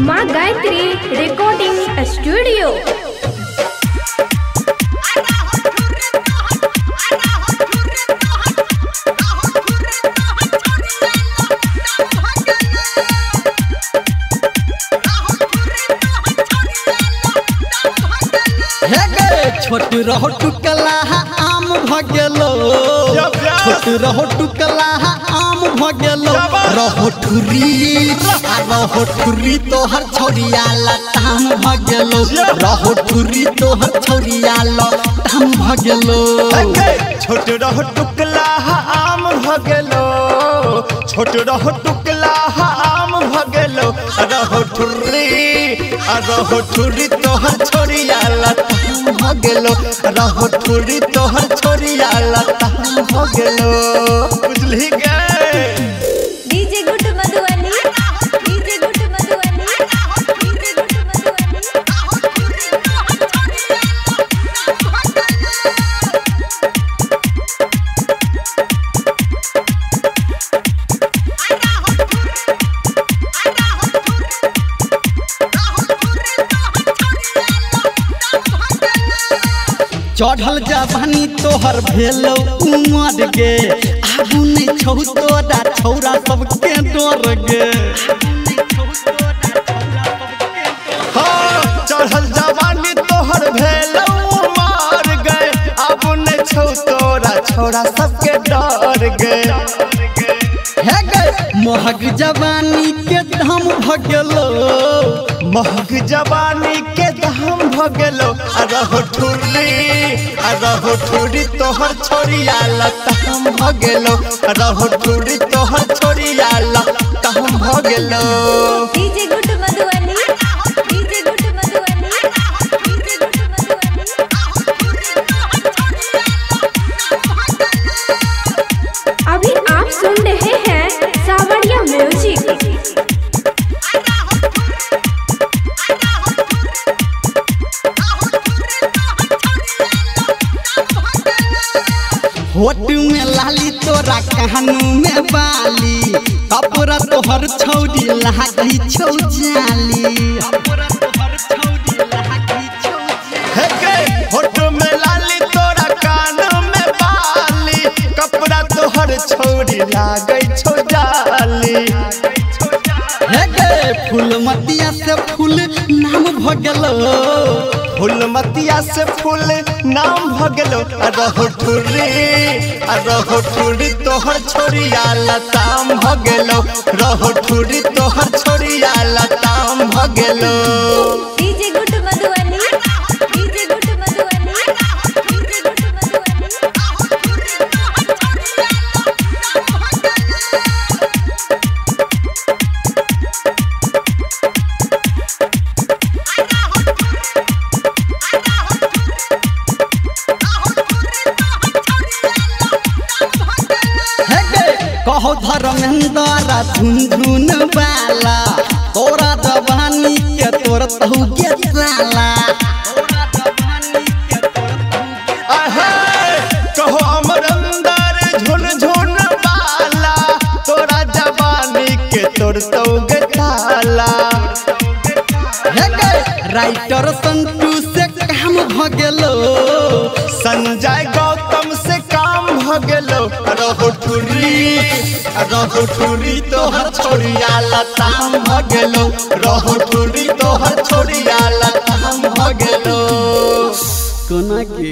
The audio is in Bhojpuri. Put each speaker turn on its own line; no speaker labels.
माँ गायत्री रिकॉर्डिंग स्टूडियो।
छोट रहो टुकला आम भगेलो, छोट रहो टुकला आम भगेलो, रहो ठुरी तोहर छौरिया लताम भगेलो, रहो ठुरी तोहर छौरिया लताम भगेलो।
छोट रहो टुकला आम भगेलो, छोट रहो टुकला आम भगेलो, रहो ठुरी तोहर छौरिया लताम भगेलो, रहो ठुरी तोहर छौरिया लताम भगेलो। बुझली गए
DJ good Madhubani, DJ good Madhubani, DJ good Madhubani.
चढ़ल जवानी तोहर भेलो उमर गे, आगू नहीं छौ तोरा छौरा सबके डर गे।
चढ़ल जवानी तोहर भेलो उमर गे, आगू नहीं छौ तोरा छौरा सबके डर गे।
हे गे महग जवानी के धाम भगेलो,
महग जवानी के धाम भगेलो, रहो ठुरी तोहर छौरिया लताम भगेलो, रहो ठुरी तोहर छौरिया लताम भगेलो।
DJ good Madhubani, DJ good Madhubani, DJ good Madhubani.
अभी आप सुन रहे हैं सावरिया म्यूजिक।
होट में लाली तोरा कानू में बाली, कपड़ा तोहर छौरी लागी छौ जाली।
होट में लाली तोरा कान में बाली, कपड़ा तोहर छौरी लागे छौ जाली।
फूलमतिया से फूल नाम भगेलो,
फूलमतिया से फूल नाम भगेलो, रहो ठुरी तोहर छौरिया लताम भगेलो, रहो ठुरी तोहर छौरिया लताम भगेलो।
DJ good Madhubani, DJ good Madhubani, DJ good Madhubani.
कहो धर्मेंद्र झुनझुन वाला, तोरा जवानी के तोर तहु के साला।
कहो अमरेंद्र झुनझुन वाला, तोरा जवानी के तोर तहु के साला।
राइटर संतू से काम भगेलो,
संजय गौतम से काम भगेलो, रहो ठुरी तोहर छौरिया लताम भगेलो, रहो ठुरी तोहर छौरिया लताम भगेलो।
कोना के